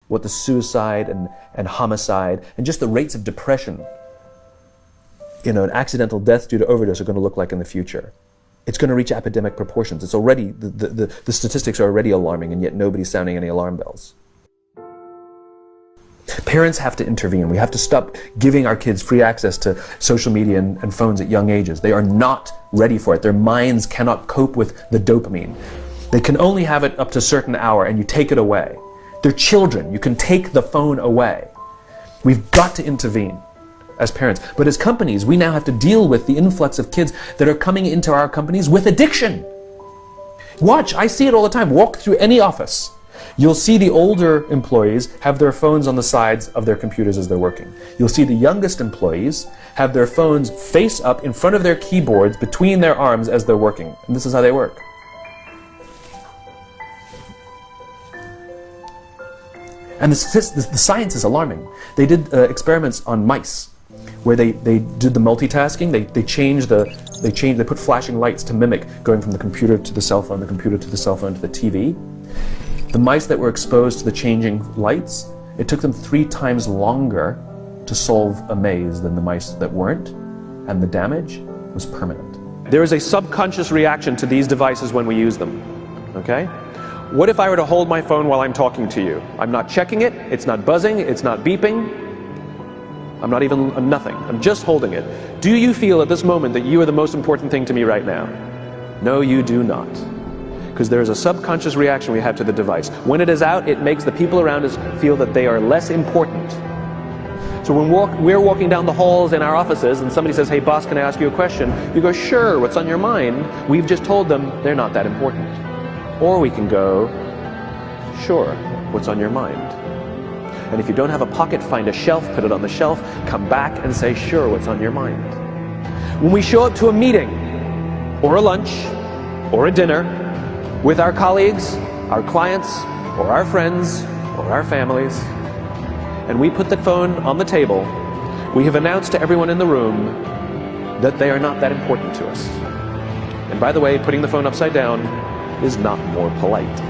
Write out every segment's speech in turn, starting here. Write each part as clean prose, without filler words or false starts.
what the suicide and homicide and just the rates of depression, and accidental deaths due to overdose are going to look like in the future. It's going to reach epidemic proportions. It's already, the statistics are already alarming, and yet nobody's sounding any alarm bells. Parents have to intervene. We have to stop giving our kids free access to social media and phones at young ages. They are not ready for it. Their minds cannot cope with the dopamine. They can only have it up to a certain hour, and you take it away. They're children. You can take the phone away. We've got to intervene as parents. But as companies, we now have to deal with the influx of kids that are coming into our companies with addiction. Watch, I see it all the time. Walk through any office. You'll see the older employees have their phones on the sides of their computers as they're working. You'll see the youngest employees have their phones face up in front of their keyboards between their arms as they're working. And this is how they work. And the science is alarming. They did experiments on mice where they did the multitasking. They put flashing lights to mimic going from the computer to the cell phone, the computer to the cell phone to the TV. The mice that were exposed to the changing lights, it took them 3 times longer to solve a maze than the mice that weren't, and the damage was permanent. There is a subconscious reaction to these devices when we use them, okay? What if I were to hold my phone while I'm talking to you? I'm not checking it, it's not buzzing, it's not beeping, I'm nothing, I'm just holding it. Do you feel at this moment that you are the most important thing to me right now? No, you do not. Because there is a subconscious reaction we have to the device. When it is out, it makes the people around us feel that they are less important. So when we're walking down the halls in our offices and somebody says, hey boss, can I ask you a question? You go, sure, what's on your mind? We've just told them they're not that important. Or we can go, sure, what's on your mind? And if you don't have a pocket, find a shelf, put it on the shelf, come back and say, sure, what's on your mind? When we show up to a meeting, or a lunch, or a dinner, with our colleagues, our clients, or our friends, or our families, and we put the phone on the table, we have announced to everyone in the room that they are not that important to us. And by the way, putting the phone upside down is not more polite.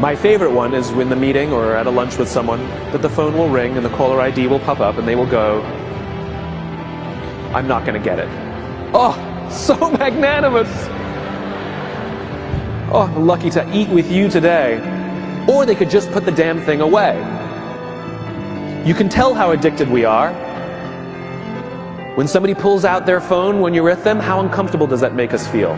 My favorite one is when the meeting or at a lunch with someone, that the phone will ring and the caller ID will pop up and they will go, I'm not going to get it. Oh, so magnanimous. Oh, lucky to eat with you today. Or they could just put the damn thing away. You can tell how addicted we are. When somebody pulls out their phone when you're with them, how uncomfortable does that make us feel?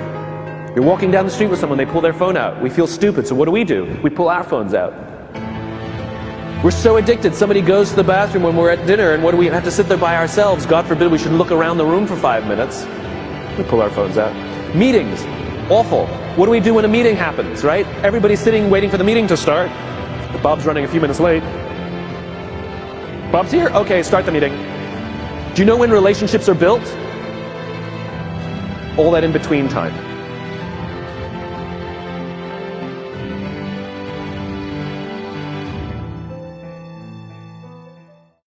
You're walking down the street with someone, they pull their phone out. We feel stupid, so what do? We pull our phones out. We're so addicted. Somebody goes to the bathroom when we're at dinner, and what do we have to sit there by ourselves? God forbid we should look around the room for 5 minutes. We pull our phones out. Meetings, awful. What do we do when a meeting happens, right? Everybody's sitting waiting for the meeting to start. Bob's running a few minutes late. Bob's here? Okay, start the meeting. Do you know when relationships are built? All that in between time.